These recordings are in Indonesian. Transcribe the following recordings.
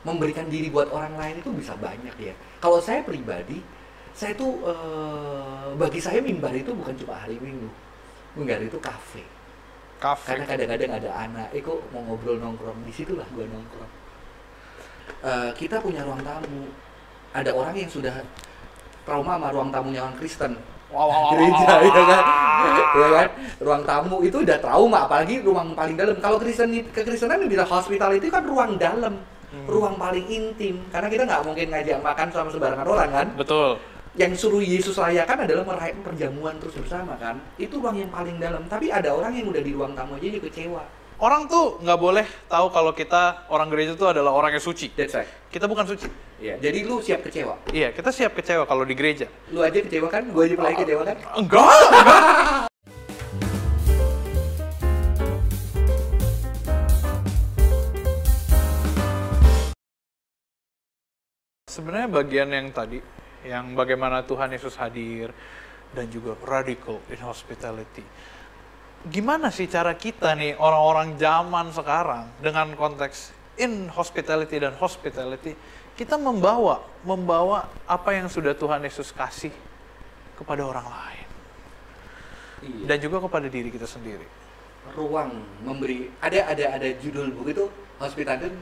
memberikan diri buat orang lain itu bisa banyak ya. Kalau saya pribadi, saya tuh bagi saya mimbar itu bukan cuma hari Minggu. Mimbar itu kafe. Karena kadang-kadang ada anak, kok mau ngobrol nongkrong, disitulah gua nongkrong. Kita punya ruang tamu. Ada orang yang sudah trauma sama ruang tamunya orang Kristen. Gereja, ya kan? Ya kan? Ruang tamu itu udah trauma, apalagi ruang paling dalam. Kalau kekristenan bilang hospitality kan ruang dalam, ruang paling intim. Karena kita nggak mungkin ngajak makan sama sembarangan orang kan? Betul. Yang suruh Yesus layakan adalah merayakan perjamuan terus bersama kan? Itu ruang yang paling dalam. Tapi ada orang yang udah di ruang tamu aja dia kecewa. Orang tuh nggak boleh tahu kalau kita orang gereja itu adalah orang yang suci. That's right. Kita bukan suci. Iya. Jadi lu siap kecewa. Iya, kita siap kecewa kalau di gereja. Lu aja kecewa kan? Gua aja mulai kecewa kan? Enggak. Sebenarnya bagian yang tadi, yang bagaimana Tuhan Yesus hadir dan juga radical in hospitality. Gimana sih cara kita nih orang-orang zaman sekarang dengan konteks in hospitality dan hospitality, kita membawa apa yang sudah Tuhan Yesus kasih kepada orang lain. Iya. Dan juga kepada diri kita sendiri. Ruang memberi, ada judul buku itu hospitality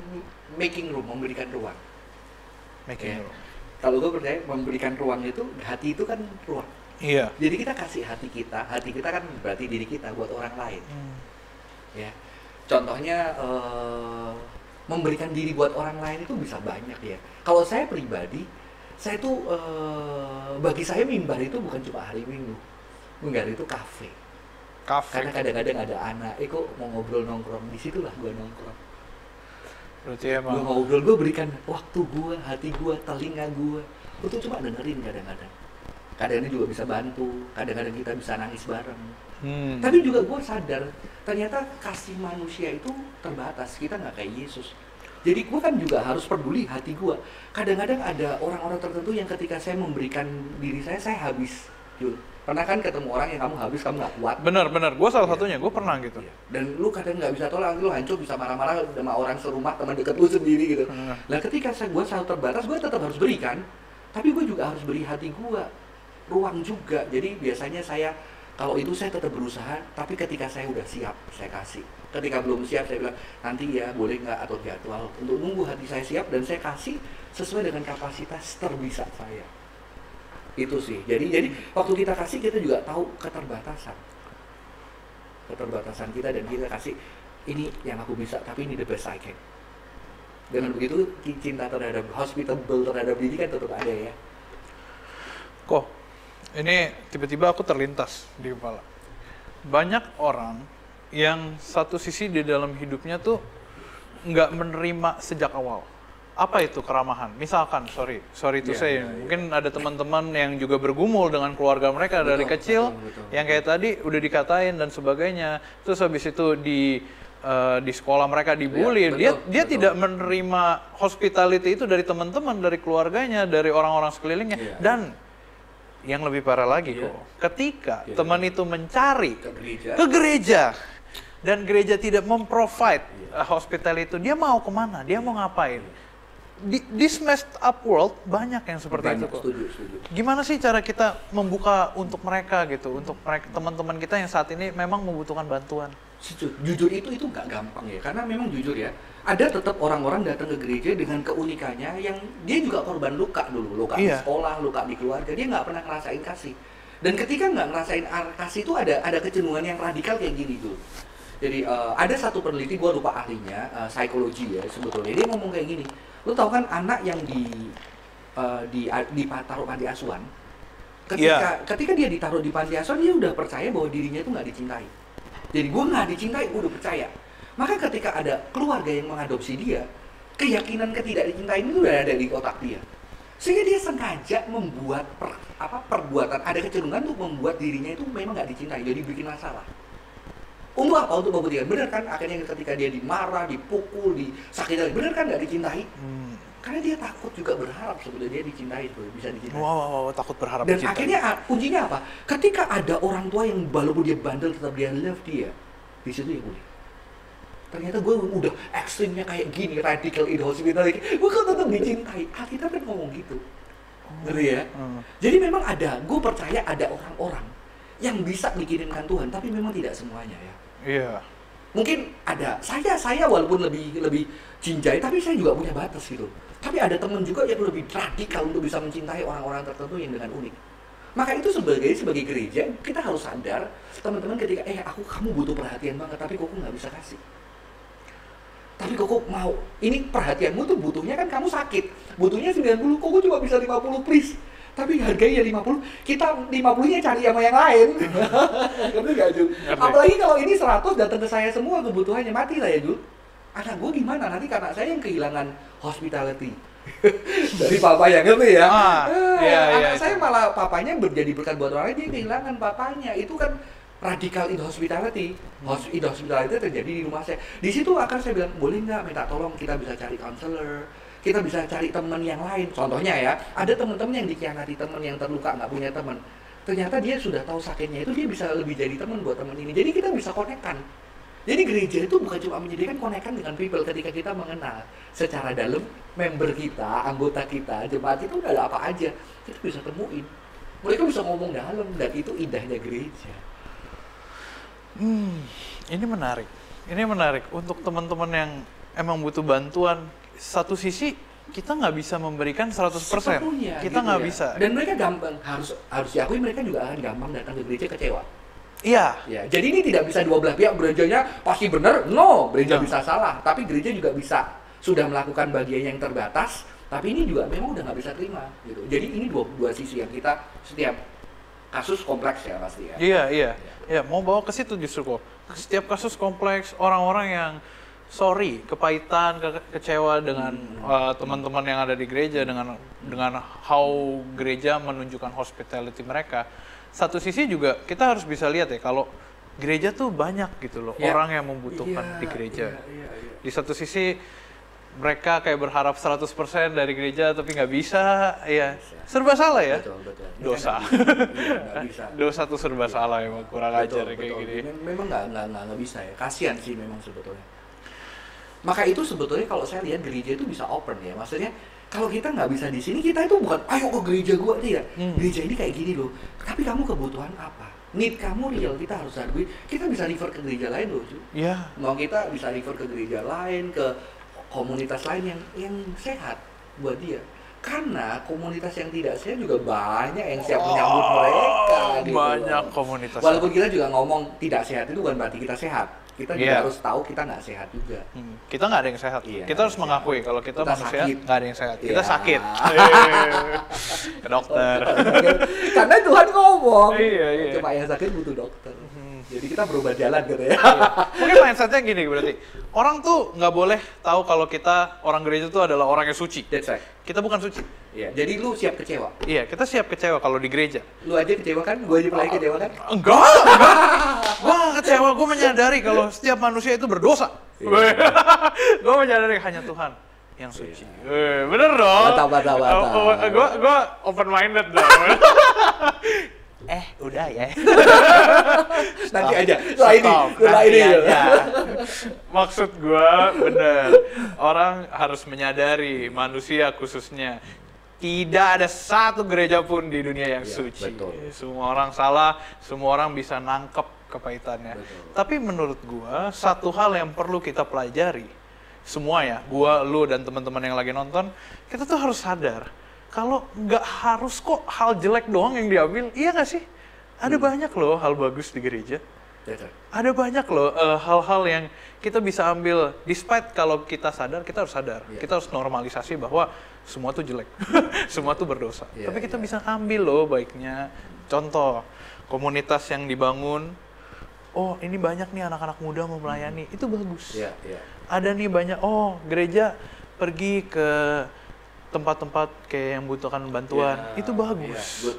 making room, memberikan ruang. Making Ya. room. Kalau gue percaya memberikan ruang itu, hati itu kan ruang. Iya. Jadi kita kasih hati kita kan berarti diri kita buat orang lain. Ya, contohnya memberikan diri buat orang lain itu bisa banyak ya. Kalau saya pribadi, saya tuh bagi saya mimbar itu bukan cuma hari Minggu. Mimbar itu kafe. Karena kadang-kadang ada anak, kok mau ngobrol nongkrong, disitulah gua nongkrong. Berarti emang Gua ngobrol, gua berikan waktu gua, hati gua, telinga gua. Lu tuh cuma dengerin kadang-kadang. Kadang-kadang juga bisa bantu, kadang-kadang kita bisa nangis bareng. Tapi juga gue sadar, ternyata kasih manusia itu terbatas, kita nggak kayak Yesus. Jadi gue kan juga harus peduli hati gue. Kadang-kadang ada orang-orang tertentu yang ketika saya memberikan diri saya habis. Jul, pernah kan ketemu orang yang kamu habis, kamu nggak kuat? bener, gue salah satunya, gue pernah gitu. Dan lu kadang nggak bisa tolak, lu hancur, bisa marah-marah sama orang serumah, teman dekat lu sendiri gitu. Nah ketika gue selalu terbatas, gue tetap harus berikan. Tapi gue juga harus beri hati gue ruang juga. Jadi biasanya saya kalau itu saya tetap berusaha, tapi ketika saya udah siap saya kasih. Ketika belum siap saya bilang nanti ya boleh nggak atau jadwal, untuk nunggu hati saya siap dan saya kasih sesuai dengan kapasitas terbisa saya. Itu sih. Jadi waktu kita kasih kita juga tahu keterbatasan kita, dan kita kasih ini yang aku bisa, tapi ini the best I can. Dengan begitu cinta terhadap hospitable terhadap diri kan tetap ada ya. Kok ini tiba-tiba aku terlintas di kepala. Banyak orang yang satu sisi di dalam hidupnya tuh nggak menerima sejak awal. Apa itu keramahan? Misalkan, sorry to say, mungkin ada teman-teman yang juga bergumul dengan keluarga mereka dari kecil, yang kayak tadi udah dikatain dan sebagainya. Terus habis itu di sekolah mereka dibully, dia tidak menerima hospitality itu dari teman-teman, dari keluarganya, dari orang-orang sekelilingnya. Dan yang lebih parah lagi kok, ketika teman itu mencari ke gereja dan gereja tidak memprovide hospitality itu, dia mau kemana? Dia mau ngapain? Di messed up world banyak yang seperti itu kok. Setuju. Gimana sih cara kita membuka untuk mereka gitu, untuk mereka teman-teman kita yang saat ini memang membutuhkan bantuan? Jujur itu nggak gampang ya, karena memang jujur ya, ada tetap orang-orang datang ke gereja dengan keunikannya yang dia juga korban luka dulu, luka di sekolah, luka di keluarga, dia nggak pernah ngerasain kasih. Dan ketika nggak ngerasain kasih itu ada kecenderungan yang radikal kayak gini tuh. Jadi ada satu peneliti, gua lupa ahlinya, psikologi ya sebetulnya, dia ngomong kayak gini, lu tahu kan anak yang ditaruh panti asuhan, ketika dia ditaruh di panti asuhan, dia udah percaya bahwa dirinya itu nggak dicintai. Jadi gue nggak dicintai, gue udah percaya. Maka ketika ada keluarga yang mengadopsi dia, keyakinan ketidakdicintain itu udah ada di otak dia. Sehingga dia sengaja membuat perbuatan, ada kecenderungan untuk membuat dirinya itu memang nggak dicintai, jadi bikin masalah. Untuk apa? Untuk membuktikan. Bener kan? Akhirnya ketika dia dimarah, dipukul, disakiti, bener kan nggak dicintai? Karena dia takut juga berharap sebetulnya dia dicintai, bisa dicintai. Wow, takut berharap Dan dicintai. akhirnya kuncinya apa? Ketika ada orang tua yang walaupun dia bandel tetap dia love dia, di situ ya boleh. ternyata gue udah ekstrimnya kayak gini, radical in hospitality, gue kan tetap dicintai. Alkitab kan ngomong gitu, ngerti ya? Jadi memang ada, gue percaya ada orang-orang yang bisa dikirimkan Tuhan, tapi memang tidak semuanya ya. Iya. Mungkin ada, saya walaupun lebih cinjai, tapi saya juga punya batas gitu. Tapi ada teman juga yang lebih radikal untuk bisa mencintai orang-orang tertentu yang dengan unik. Maka itu sebagai gereja, kita harus sadar, teman-teman ketika, kamu butuh perhatian banget, tapi kok nggak bisa kasih. Tapi kok mau, ini perhatianmu tuh butuhnya kan kamu sakit, butuhnya 90, kok cuma bisa 50 please. Tapi harganya 50, kita 50-nya cari sama yang lain. Ngerti gak, Jul? Apalagi kalau ini 100 datang ke saya semua kebutuhannya, mati lah ya, Jul. Anak gue gimana? Nanti karena saya yang kehilangan hospitality. Dari papa yang ngerti ya. Anak saya malah papanya menjadi berkat buat orang lain, dia kehilangan papanya. Itu kan radical in hospitality. In hospitality terjadi di rumah saya. Di situ akan saya bilang, boleh nggak minta tolong kita bisa cari counselor, kita bisa cari teman yang lain. Contohnya ya, ada teman-teman yang dikhianati, teman yang terluka nggak punya teman. Ternyata dia sudah tahu sakitnya itu, dia bisa lebih jadi teman buat teman ini. Jadi kita bisa konekkan. Jadi gereja itu bukan cuma menyediakan konekkan dengan people ketika kita mengenal secara dalam member kita, anggota kita, jemaat itu ada apa aja, kita bisa temuin. Mereka bisa ngomong dalam, dan itu indahnya gereja. Ini menarik. Ini menarik untuk teman-teman yang emang butuh bantuan. Satu sisi kita nggak bisa memberikan 100%. Sepenuhnya, kita gitu nggak ya. bisa. Dan mereka gampang, harus diakui mereka juga akan gampang datang ke gereja kecewa. Iya. Ya, jadi ini tidak bisa dua belah pihak, gerejanya pasti benar, no, gereja bisa salah, tapi gereja juga bisa sudah melakukan bagian yang terbatas, tapi ini juga memang udah nggak bisa terima, gitu. Jadi ini dua sisi yang kita setiap kasus kompleks ya pasti ya. Iya. Mau bawa ke situ justru kok. Setiap kasus kompleks, orang-orang yang kepahitan, kecewa dengan teman-teman yang ada di gereja, dengan how gereja menunjukkan hospitality mereka. Satu sisi juga kita harus bisa lihat ya, kalau gereja tuh banyak gitu loh orang yang membutuhkan di gereja. Di satu sisi mereka kayak berharap 100% dari gereja tapi nggak bisa, ya serba salah ya. Betul. Dosa. Dosa tuh serba salah ya, kurang ajar kayak gini. Memang nggak bisa ya, kasihan sih memang sebetulnya. Maka itu sebetulnya kalau saya lihat gereja itu bisa open ya, maksudnya kalau kita nggak bisa di sini, kita itu bukan ayo ke gereja gua tidak. Gereja ini kayak gini loh. Tapi kamu kebutuhan apa? Need kamu real, kita harus hargai. Kita bisa refer ke gereja lain loh, cuy. Iya. Mau kita bisa refer ke gereja lain, ke komunitas lain yang sehat buat dia. Karena komunitas yang tidak sehat juga banyak yang siap menyambut mereka. Gitu Banyak loh. komunitas. Walaupun kita juga ngomong tidak sehat itu bukan berarti kita sehat. Kita juga harus tahu kita nggak sehat juga. Kita nggak ada yang sehat. Kita harus mengakui kalau kita manusia nggak ada yang sehat. Kita sakit. Ke dokter. Karena Tuhan ngomong. Iya. Cuma yang sakit butuh dokter. Jadi kita berubah jalan gitu ya. Mungkin mindsetnya gini berarti. Orang tuh nggak boleh tahu kalau kita orang gereja tuh adalah orang yang suci. That's right. Kita bukan suci. Iya. Jadi lu siap kecewa. Iya, kita siap kecewa kalau di gereja. Lu aja kecewa kan? Gue aja mulai kecewa kan? Enggak. Gue nggak kecewa. Gue menyadari kalau setiap manusia itu berdosa. Gue menyadari hanya Tuhan yang suci. Bener dong. Mantap. Gue open minded dong. Udah ya. Nanti aja. Setelah ini aja. Maksud gue bener. Orang harus menyadari, manusia khususnya, tidak ada satu gereja pun di dunia yang suci. Betul. Semua orang salah, semua orang bisa nangkep kepahitannya. Betul. Tapi menurut gue, satu hal yang perlu kita pelajari, semua ya, gue, lu, dan teman-teman yang lagi nonton, kita tuh harus sadar kalau nggak harus kok hal jelek doang yang diambil, iya nggak sih? Ada banyak loh hal bagus di gereja. Ada banyak loh hal-hal yang kita bisa ambil, despite kalau kita sadar, kita harus sadar. Kita harus normalisasi bahwa semua tuh jelek, semua tuh berdosa. Tapi kita bisa ambil loh baiknya. Contoh, komunitas yang dibangun, oh ini banyak nih anak-anak muda mau melayani, itu bagus. Ada nih banyak, gereja pergi ke tempat-tempat kayak yang membutuhkan bantuan, itu bagus.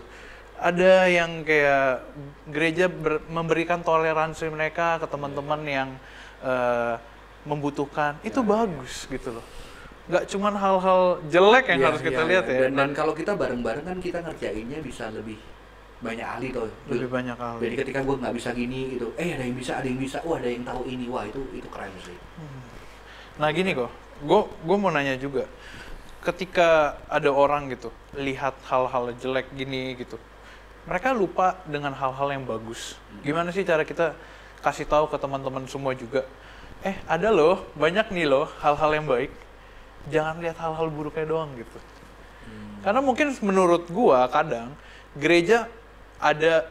Ada yang kayak gereja memberikan toleransi mereka ke teman-teman yang membutuhkan, itu bagus gitu loh. Nggak cuma hal-hal jelek yang harus kita lihat ya. Dan kalau kita bareng-bareng kan kita ngerjainnya bisa lebih banyak ahli tuh. Lebih banyak ahli. Jadi ketika gue nggak bisa gini gitu, ada yang bisa, wah ada yang tahu ini, wah itu keren sih. Nah gini kok, gue mau nanya juga, ketika ada orang gitu lihat hal-hal jelek gini gitu, mereka lupa dengan hal-hal yang bagus. Gimana sih cara kita kasih tahu ke teman-teman semua juga, ada loh, banyak nih loh hal-hal yang baik, jangan lihat hal-hal buruknya doang gitu. Karena mungkin menurut gua kadang gereja ada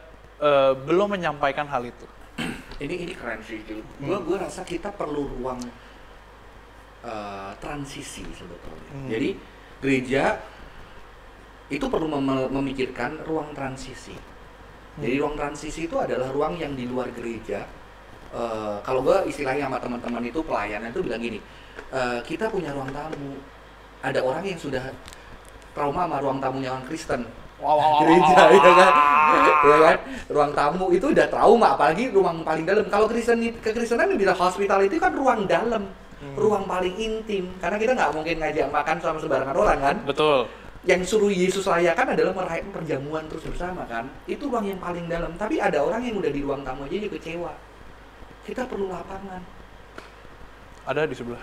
belum menyampaikan hal itu. Ini keren sih, Gue rasa kita perlu ruang transisi sebetulnya. Jadi gereja itu perlu memikirkan ruang transisi. Jadi ruang transisi itu adalah ruang yang di luar gereja. Kalau gue istilahnya sama teman-teman itu pelayanan itu bilang gini, kita punya ruang tamu. Ada orang yang sudah trauma sama ruang tamunya orang Kristen. Gereja, ya kan? Ya kan? Ruang tamu itu udah trauma, apalagi ruang paling dalam. Kalau kekristenan bilang hospitality kan ruang dalam, ruang paling intim. Karena kita nggak mungkin ngajak makan sama sembarangan orang kan? Betul. Yang suruh Yesus layakan adalah merayakan perjamuan terus bersama kan? Itu ruang yang paling dalam. Tapi ada orang yang udah di ruang tamu aja juga kecewa. Kita perlu lapangan. Ada di sebelah.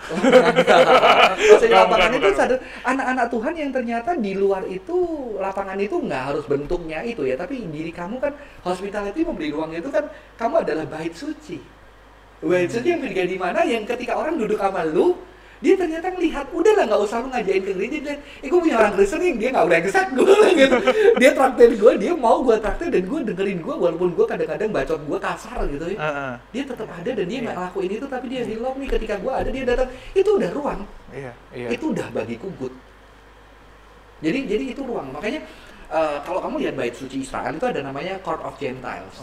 Maksudnya lapangan itu sadar anak-anak Tuhan yang ternyata di luar itu lapangan itu nggak harus bentuknya itu ya, tapi diri kamu kan hospitality memberi ruang itu kan kamu adalah bait suci. Bait suci yang di mana yang ketika orang duduk sama lu, dia ternyata ngelihat, udahlah nggak usah lu ngajain ke gereja, dia gue punya orang Kristen yang dia nggak brengsek gue gitu, dia traktir gue, dia mau gue traktir dan gue dengerin gue walaupun gue kadang-kadang bacot gue kasar gitu ya, dia tetap ada dan dia nggak ngelakuin itu tapi dia love nih ketika gue ada dia datang, itu udah ruang, itu udah bagiku good. Jadi itu ruang, makanya kalau kamu lihat bait suci Israel itu ada namanya Court of Gentiles.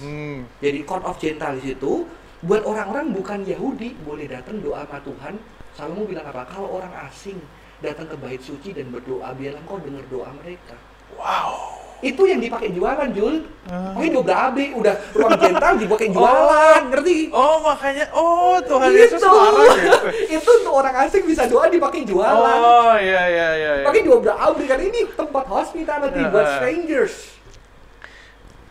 Jadi Court of Gentiles itu buat orang-orang bukan Yahudi boleh datang doa sama Tuhan. Salomo bilang apa? Kalau orang asing datang ke bait suci dan berdoa, biarlah engkau dengar doa mereka. Wow. Itu yang dipakai jualan, Jul. Makanya dia berabe, udah ruang jental dipakai jualan, ngerti? Oh, makanya, Tuhan Yesus marah gitu. Itu untuk orang asing bisa doa dipakai jualan. Oh, iya. Makanya dia berabe, kan ini tempat hospitality buat strangers.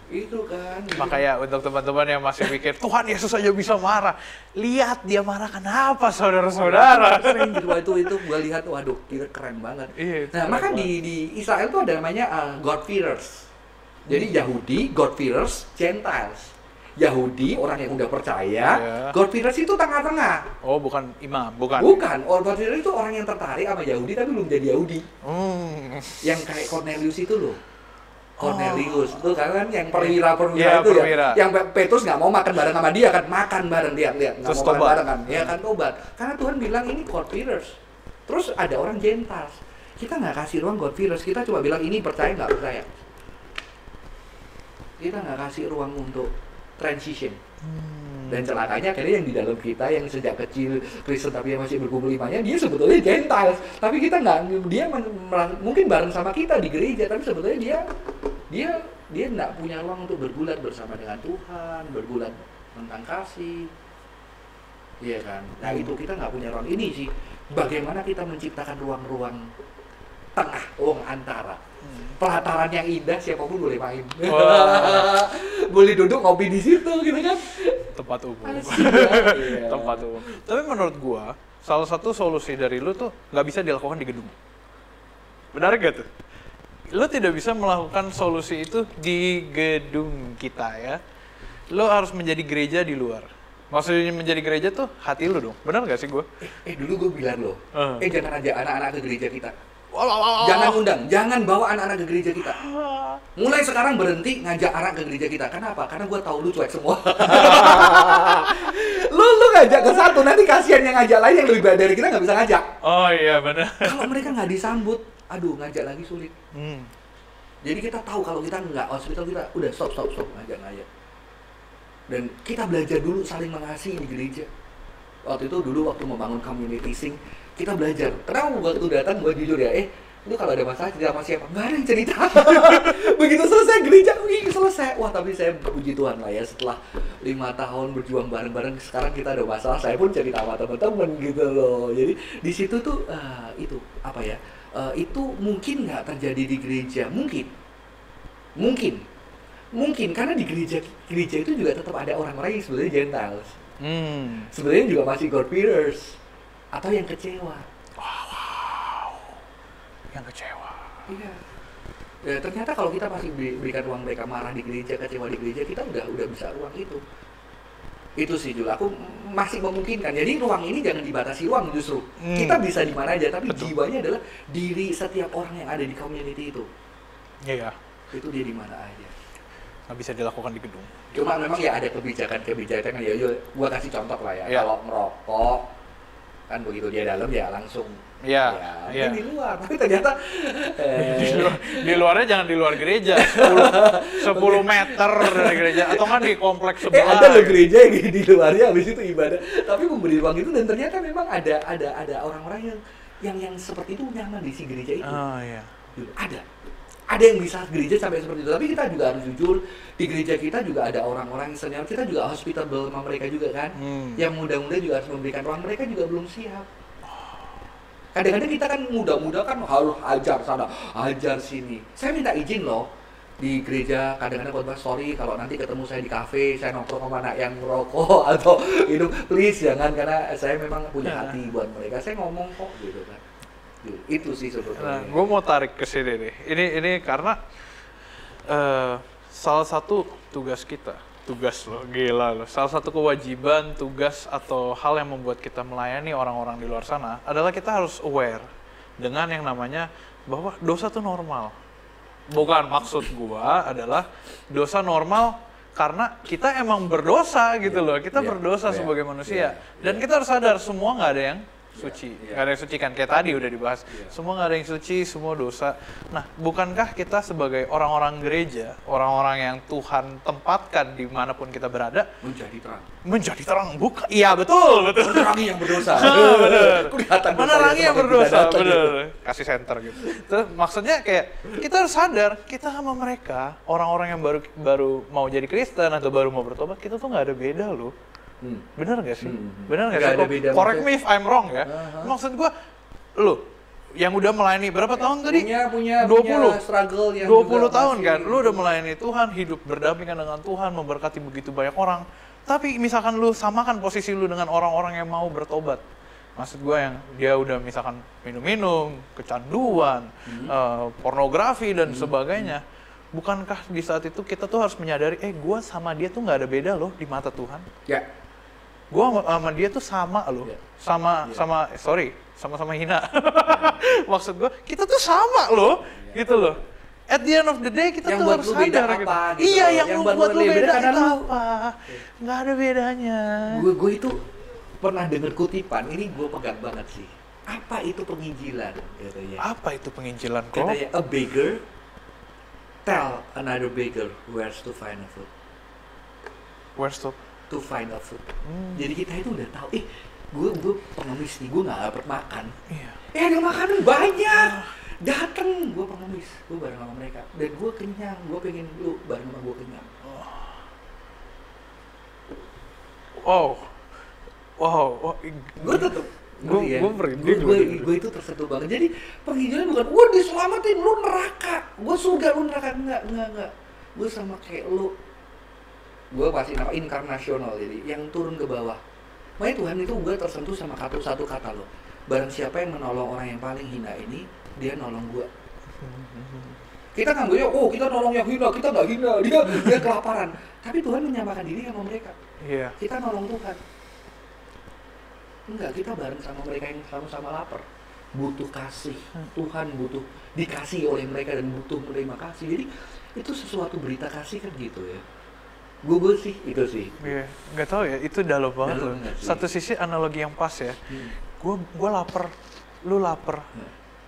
Itu kan. Makanya untuk teman-teman yang masih mikir Tuhan Yesus aja bisa marah, lihat dia marah kenapa saudara-saudara. Itu gue lihat, waduh, kita keren banget. Nah, maka di Israel tuh ada namanya God-fearers. Jadi Yahudi, God-fearers, Gentiles. Yahudi, orang yang udah percaya, God-fearers itu tengah-tengah. Oh, bukan imam, bukan. Bukan, God-fearers itu orang yang tertarik sama Yahudi tapi belum jadi Yahudi. Yang kayak Cornelius itu loh. Cornelius itu kan yang perwira itu ya, yang Petrus nggak mau makan bareng sama dia kan, makan bareng dia nggak mau makan bareng kan, ya kan tobat, karena Tuhan bilang ini God-fearers. Terus ada orang Gentiles, kita nggak kasih ruang God-fearers, kita cuma bilang ini percaya nggak percaya, kita nggak kasih ruang untuk transition. Dan celakanya akhirnya yang di dalam kita yang sejak kecil Kristen tapi yang masih berkumpul imannya, dia sebetulnya Gentiles, tapi kita nggak, dia mungkin bareng sama kita di gereja tapi sebetulnya dia nggak punya ruang untuk bergulat bersama dengan Tuhan, bergulat tentang kasih, iya kan? Nah itu kita nggak punya ruang ini sih. Bagaimana kita menciptakan ruang-ruang tengah, ruang antara. Pelataran yang indah, siapapun boleh main. Boleh duduk ngopi di situ gitu kan. Tempat umum. Iya. Tempat umum. Tapi menurut gua, salah satu solusi dari lu tuh nggak bisa dilakukan di gedung. Benar gak tuh? Lu tidak bisa melakukan solusi itu di gedung kita ya. Lu harus menjadi gereja di luar. Maksudnya menjadi gereja tuh hati lu dong. Benar gak sih gua? Dulu gua bilang loh, jangan ajak anak-anak ke gereja kita. Jangan undang, jangan bawa anak-anak ke gereja kita. Mulai sekarang berhenti ngajak anak ke gereja kita. Kenapa? Karena gue tahu lu cuek semua. lu ngajak ke satu, nanti kasihan yang ngajak lain yang lebih baik dari kita nggak bisa ngajak. Oh iya benar. Kalau mereka nggak disambut, aduh ngajak lagi sulit. Jadi kita tahu kalau kita nggak hospital, kita udah stop ngajak. Dan kita belajar dulu saling mengasihi di gereja. Waktu membangun community sing, kita belajar. Kenapa waktu datang gue jujur ya, lu kalau ada masalah cerita sama siapa? Nggak ada yang cerita. Begitu selesai gereja, selesai. Wah tapi saya puji Tuhan lah ya, setelah 5 tahun berjuang bareng-bareng, sekarang kita ada masalah, saya pun cerita sama teman-teman gitu loh. Jadi di situ tuh itu apa ya? Itu mungkin nggak terjadi di gereja, mungkin. Mungkin karena di gereja itu juga tetap ada orang-orang yang sebenarnya Gentiles. Sebenarnya juga masih God-fearers atau yang kecewa. Wow. Yang kecewa. Iya. Ya, ternyata kalau kita masih berikan ruang mereka marah di gereja, kecewa di gereja, kita udah bisa ruang itu. Itu sih Jul, aku masih memungkinkan. Jadi ruang ini jangan dibatasi ruang justru. Kita bisa di mana aja, tapi betul, jiwanya adalah diri setiap orang yang ada di community itu. Iya. Itu dia di mana aja. Nggak bisa dilakukan di gedung. Cuma memang ya ada kebijakan ya. Gua kasih contoh lah ya. Kalau merokok kan begitu dia dalam ya langsung. Iya. Ya. Di luar. Tapi ternyata di luarnya jangan di luar gereja. 10 meter dari gereja atau kan di kompleks sebelah. Ada loh gereja yang di luarnya habis itu ibadah. Tapi memberi ruang itu dan ternyata memang ada orang-orang yang seperti itu nyaman di si gereja itu. Oh iya. Ada yang bisa gereja sampai seperti itu, tapi kita juga harus jujur, di gereja kita juga ada orang-orang yang senior, kita juga hospitable sama mereka juga kan, yang muda-muda juga harus memberikan ruang, mereka juga belum siap. Kadang-kadang kita kan muda-muda kan harus ajar sana, ajar sini. Saya minta izin loh, di gereja kadang-kadang khotbah, sorry kalau nanti ketemu saya di kafe, saya nongkrong sama anak yang merokok atau itu, please jangan, karena saya memang punya hati buat mereka, saya ngomong kok gitu kan. Itu sih sebetulnya. Nah, gue mau tarik ke sini nih. Ini karena salah satu tugas kita, tugas loh, gila loh. Salah satu kewajiban, tugas atau hal yang membuat kita melayani orang-orang di luar sana adalah kita harus aware dengan yang namanya bahwa dosa itu normal. Bukan maksud gua adalah dosa normal karena kita emang berdosa gitu loh. Kita berdosa sebagai manusia dan kita harus sadar semua nggak ada yang suci, nggak ada yang suci kan, kayak tadi udah dibahas, semua nggak ada yang suci, semua dosa. Nah, bukankah kita sebagai orang-orang gereja, orang-orang yang Tuhan tempatkan dimanapun kita berada, menjadi terang, bukan? Iya betul. Menerangi yang berdosa. Menerangi yang berdosa, bener. Kasih center gitu. Terus maksudnya kayak kita harus sadar, kita sama mereka, orang-orang yang baru mau jadi Kristen atau baru mau bertobat, kita tuh nggak ada beda loh. Bener gak sih? Bener gak sih? Correct me if I'm wrong ya. Maksud gua, lu yang udah melayani berapa tahun tadi? Punya 20 struggle yang 20 tahun kan? Lu udah melayani Tuhan, hidup berdampingan dengan Tuhan, memberkati begitu banyak orang. Tapi misalkan lu samakan posisi lu dengan orang-orang yang mau bertobat. Maksud gua yang dia udah misalkan minum-minum, kecanduan, pornografi dan sebagainya. Bukankah di saat itu kita tuh harus menyadari, gua sama dia tuh nggak ada beda loh di mata Tuhan. Ya. Gua sama dia tuh sama loh, sama-sama hina. Maksud gua, kita tuh sama loh, gitu loh. At the end of the day kita yang tuh harus sadar gitu. Iya, yang buat lu beda itu apa? Nggak ada bedanya. Gue itu pernah dengar kutipan, ini gue pegang banget sih. Apa itu penginjilan? Katanya. Apa itu penginjilan kok? Katanya, a beggar tell another beggar where to find a food. Where to find a food. Jadi kita itu udah tahu, gue pengemis nih, gue nggak dapet makan. Iya. Ada makanan banyak. Dateng, gue pengemis, gue bareng sama mereka. Dan gue kenyang, gue pengen lu bareng sama gue kenyang. Wow. Gue tetep. Gue itu tersentuh banget. Jadi penginjilan bukan, diselamatin lu neraka, gue surga lu neraka, enggak. Gue sama kayak lu. Gue pasti nama inkarnasional, jadi yang turun ke bawah. Makanya Tuhan itu gue tersentuh sama satu kata lo. Barang siapa yang menolong orang yang paling hina ini, dia nolong gue. Kita nganggurnya, kita nolong yang hina, kita nggak hina, dia kelaparan. Tapi Tuhan menyamakan diri sama mereka. Iya. Kita nolong Tuhan. Enggak, kita bareng sama mereka yang sama-sama lapar. Butuh kasih. Tuhan butuh dikasih oleh mereka dan butuh menerima kasih. Jadi itu sesuatu berita kasih kan gitu ya. Gue sih, itu sih. Iya, nggak tahu ya, itu dalam banget loh. Satu sisi analogi yang pas ya. Gue lapar, lu lapar.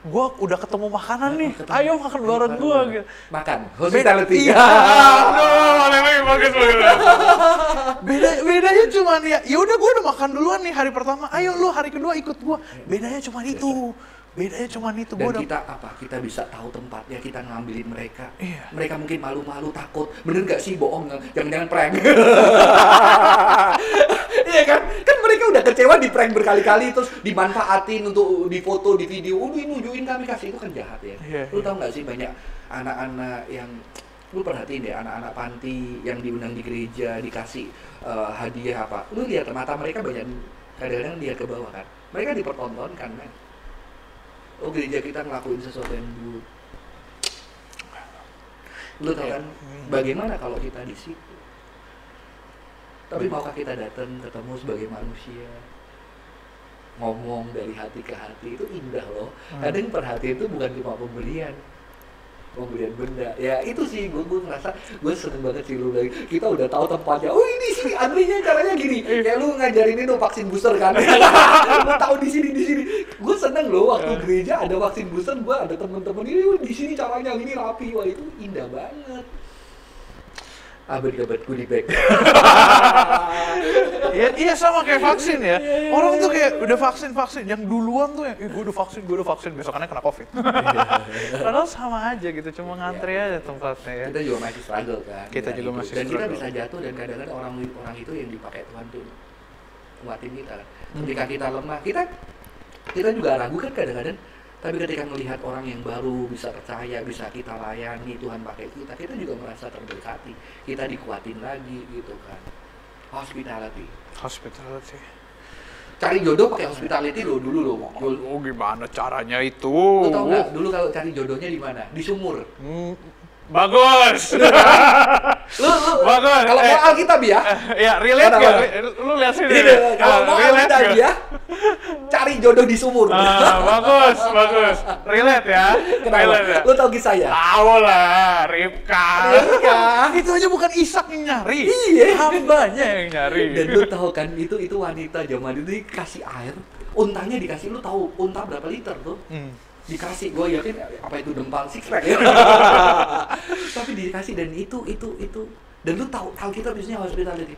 Gue udah ketemu makanan nih, ayo makan bareng gue gitu. Makan, hospitality. Bagus. Bedanya cuma ya udah gue udah makan duluan nih hari pertama, ayo lu hari kedua ikut gue. Bedanya cuma itu. Dan kita bisa tahu tempatnya, kita ngambilin mereka. Iya. Mereka mungkin malu-malu, takut. Bener gak sih, bohong? Jangan-jangan prank. Iya kan? Kan mereka udah kecewa di prank berkali-kali, terus dimanfaatin untuk difoto, di video. Nunjukin kami kasih, itu kan jahat ya. Iya, Lu tahu gak sih banyak anak-anak yang Lu perhatiin deh anak-anak panti yang diundang di gereja dikasih hadiah apa, lu lihat mata mereka banyak kadang-kadang lihat ke bawah kan, mereka dipertontonkan kan. Oh gereja kita ngelakuin sesuatu yang buruk. Lu tahu kan bagaimana kalau kita di situ? Tapi maukah kita datang ketemu sebagai manusia, ngomong dari hati ke hati, itu indah loh. Kadang perhatian itu bukan cuma pemberian benda. Ya itu sih gue ngerasa gue seneng banget sih lu dari kita udah tahu tempatnya. Oh ini sini antrinya caranya gini. Kayak lu ngajarin itu vaksin booster kan. Lu tahu di sini. Gue seneng loh waktu gereja ada vaksin booster, gue ada temen-temen ini di sini caranya gini rapi. Wah itu indah banget. Dapat goodie bag. Iya sama kayak vaksin ya. Orang tuh kayak udah vaksin yang duluan tuh yang gue udah vaksin besokannya kena COVID. Padahal sama aja gitu, cuma ngantri aja tempatnya ya. Kita juga masih struggle kan. Kita juga masih dan struggle. kita bisa jatuh dan kadang-kadang orang itu yang dipakai Tuhan tuh nguatin kita. Ketika kita lemah, kita juga ragu kan kadang-kadang. Tapi ketika melihat orang yang baru bisa percaya, bisa kita layani, Tuhan pakai kita juga merasa terberkati. Kita dikuatin lagi gitu kan. Hospitality. Cari jodoh pakai hospitality lo dulu lo. Oh gimana caranya itu? Lo tau nggak dulu kalau cari jodohnya di mana? Di sumur. Bagus. Bagus. Kalau mau Alkitab ya? Ya relate nggak? Lu lihat sini. Kalau mau Alkitab ya, cari jodoh di sumur. Bagus. Relate ya. Kenapa? Ya? Lu tau kisah ya? Tahu lah, Ribka. Itu aja bukan Ishak yang nyari. Iya. Hambanya yang nyari. Dan lu tahu kan itu wanita zaman itu dikasih air, untanya dikasih, lu tahu unta berapa liter tuh? Dikasih, gue yakin apa itu dempal six pack ya. Tapi dikasih dan itu dan lu tahu kita biasanya hospitality.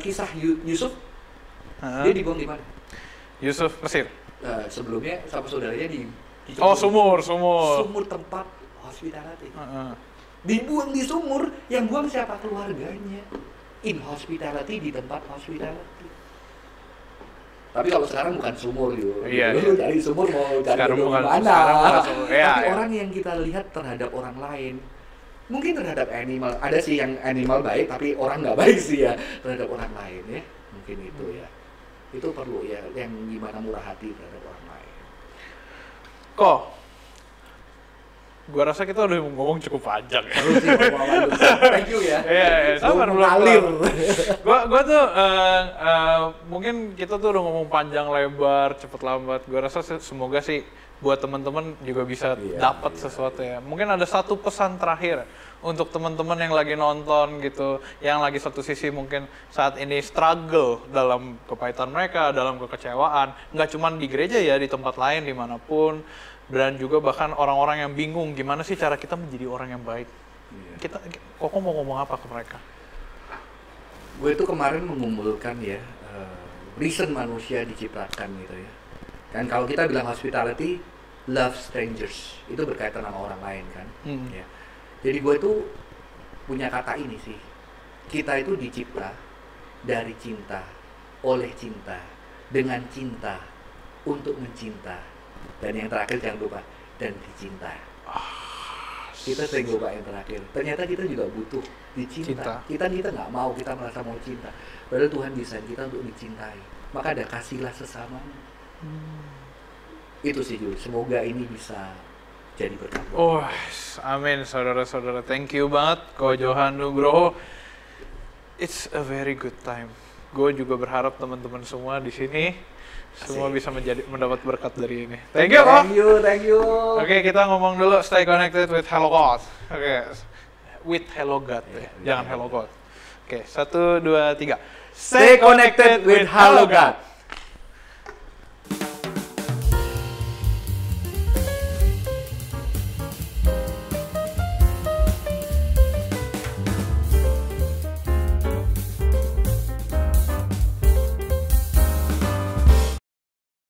Kisah Yusuf dia dibuang di mana? Yusuf Mesir. Sebelumnya sama saudaranya di sumur tempat hospitality. Dibuang di sumur, yang buang siapa? Keluarganya. In hospitality, di tempat hospitality. Tapi kalau sekarang bukan sumur yuk. Lu cari sumur mau cari jodoh mana? Tapi orang yang kita lihat terhadap orang lain, mungkin terhadap animal, ada sih yang animal baik tapi orang nggak baik sih ya terhadap orang lain ya. Mungkin itu ya. Itu perlu ya yang gimana murah hati terhadap orang lain. Kok? Gua rasa kita udah ngomong cukup panjang ya. Thank you ya. Iya, sabar ngalir. Gua tuh mungkin kita tuh udah ngomong panjang lebar, cepet lambat. Gua rasa semoga sih buat teman-teman juga bisa dapat sesuatu ya. Mungkin ada satu pesan terakhir untuk teman-teman yang lagi nonton gitu, yang lagi satu sisi mungkin saat ini struggle dalam kepahitan mereka, dalam kekecewaan, nggak cuma di gereja ya, di tempat lain dimanapun. Dan juga bahkan orang-orang yang bingung gimana sih cara kita menjadi orang yang baik. Koko mau ngomong apa ke mereka? Gue itu kemarin mengumpulkan ya reason manusia diciptakan gitu ya. Dan kalau kita bilang hospitality, love strangers, itu berkaitan sama orang lain kan. Ya. Jadi gue itu punya kata ini sih, kita itu dicipta dari cinta, oleh cinta, dengan cinta, untuk mencinta. Dan yang terakhir jangan lupa, dan dicinta. Kita sering lupa yang terakhir. Ternyata kita juga butuh dicinta. Kita nggak mau, kita merasa mau cinta. Padahal Tuhan desain kita untuk dicintai. Maka ada kasihlah sesama. Itu sih Jul. Semoga ini bisa jadi berkat. Amin saudara-saudara. Thank you banget Ko Johan Nugroho. It's a very good time. Gue juga berharap teman-teman semua di sini semua bisa mendapat berkat dari ini. Thank you, Ko. Thank you. Oke, kita ngomong dulu stay connected with Hello God. With Hello God ya. Jangan Hello God. 1, 2, 3. Stay connected with Hello God.